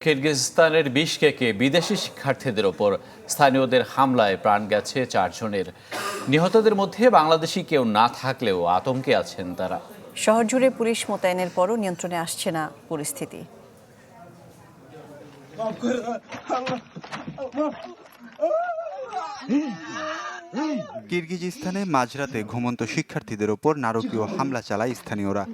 কিরগিজস্তানের বিশকেকে বিদেশি শিক্ষার্থীদের ওপর স্থানীয়দের হামলায় প্রাণ গেছে 4 জনের। নিহতদের মধ্যে বাংলাদেশি কেউ না থাকলেও আতঙ্কে আছেন তারা। শহর জুড়ে পুলিশ মোতায়েনের পরও নিয়ন্ত্রণে আসছে না পরিস্থিতি। কিরগিজস্তানে মাঝরাতে ঘুমন্ত শিক্ষার্থীদের ওপর নারকীয় হামলা চালায় স্থানীয়রা।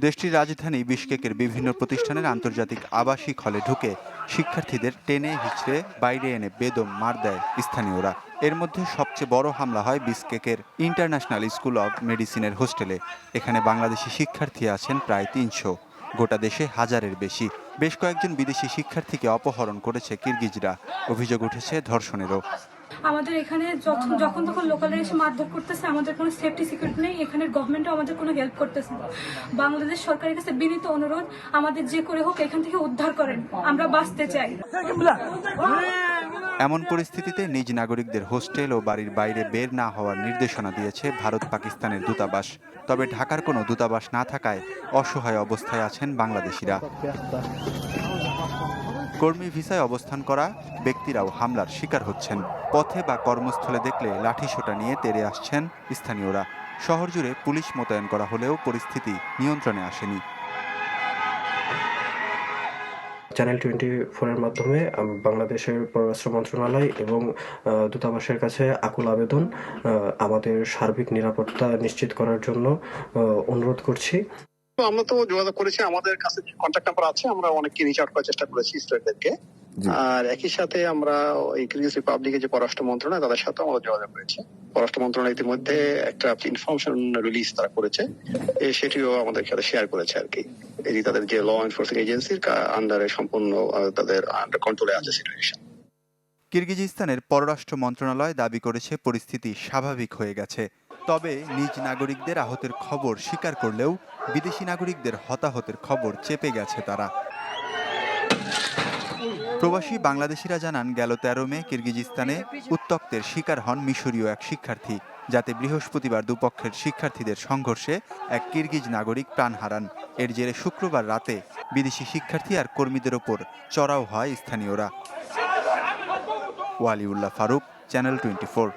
দেশটির রাজধানী বিশকেকের বিভিন্ন প্রতিষ্ঠানের আন্তর্জাতিক আবাসিক হলে ঢুকে শিক্ষার্থীদের টেনে হিচড়ে বাইরে এনে বেদম মার দেয় স্থানীয়রা। এর মধ্যে সবচেয়ে বড় হামলা হয় বিশকেকের ইন্টারন্যাশনাল স্কুল অব মেডিসিনের হোস্টেলে। এখানে বাংলাদেশি শিক্ষার্থী আছেন প্রায় 300। গোটা দেশে হাজারের বেশি। বেশ কয়েকজন বিদেশি শিক্ষার্থীকে অপহরণ করেছে কিরগিজরা। অভিযোগ উঠেছে ধর্ষণেরও। আমাদের এখানে যখন তখন লোকালরা এসে মারধর করতেছে, আমাদের কোনো সেফটি সিকিউরিটি নেই, এখানের গভর্নমেন্টও আমাদের কোনো হেল্প করতেছে না। বাংলাদেশ সরকারের কাছে বিনীত অনুরোধ, আমাদের যে করে হোক এখান থেকে উদ্ধার করেন, আমরা বাঁচতে চাই। এমন পরিস্থিতিতে নিজ নাগরিকদের হোস্টেল ও বাড়ির বাইরে বের না হওয়ার নির্দেশনা দিয়েছে ভারত পাকিস্তানের দূতাবাস। তবে ঢাকার কোনো দূতাবাস না থাকায় অসহায় অবস্থায় আছেন বাংলাদেশিরা। কর্মী ভিসায় অবস্থান করা ব্যক্তিরাও হামলার শিকার হচ্ছেন। পথে বা কর্মস্থলে দেখলে লাঠিসোঁটা নিয়ে তেড়ে আসছেন স্থানীয়রা। শহর জুড়ে পুলিশ মোতায়েন করা হলেও পরিস্থিতি নিয়ন্ত্রণে আসেনি। চ্যানেল 24-এর মাধ্যমে বাংলাদেশের পররাষ্ট্র মন্ত্রণালয় এবং দূতাবাসের কাছে আকুল আবেদন আমাদের সার্বিক নিরাপত্তা নিশ্চিত করার জন্য অনুরোধ করছি। আমরা তো যোগাযোগ করেছি, আমাদের কাছে কন্ট্যাক্ট নাম্বার আছে, আমরা অনেককে রিচ আউট করার চেষ্টা করেছি স্টুডেন্টদেরকে। আর একই সাথে আমরা এই কিরগিজ রিপাবলিকের যে পররাষ্ট্র মন্ত্রণালয় তাদের সাথে আমরা যোগাযোগ করেছি। পররাষ্ট্র মন্ত্রণালয় ইতিমধ্যে একটা ইনফরমেশন রিলিজ তারা করেছে, সেটিও আমাদের সাথে শেয়ার করেছে আর কি। এই তাদের যে ল এনফোর্সিং এজেন্সির আন্ডারে সম্পূর্ণ তাদের আন্ডার কন্ট্রোলে আছে সিচুয়েশন। কিরগিজস্তানের পররাষ্ট্র মন্ত্রণালয় দাবি করেছে পরিস্থিতি স্বাভাবিক হয়ে গেছে। তবে নিজ নাগরিকদের আহতের খবর স্বীকার করলেও বিদেশি নাগরিকদের হতাহতের খবর চেপে গেছে তারা। প্রবাসী বাংলাদেশিরা জানান, গেল 13 মে কিরগিজস্তানে উত্তক্তের শিকার হন মিশরীয় এক শিক্ষার্থী, যাতে বৃহস্পতিবার দুপক্ষের শিক্ষার্থীদের সংঘর্ষে এক কিরগিজ নাগরিক প্রাণ হারান। এর জেরে শুক্রবার রাতে বিদেশি শিক্ষার্থী আর কর্মীদের ওপর চড়াও হয় স্থানীয়রা। ওয়ালিউল্লাহ ফারুক, চ্যানেল 24।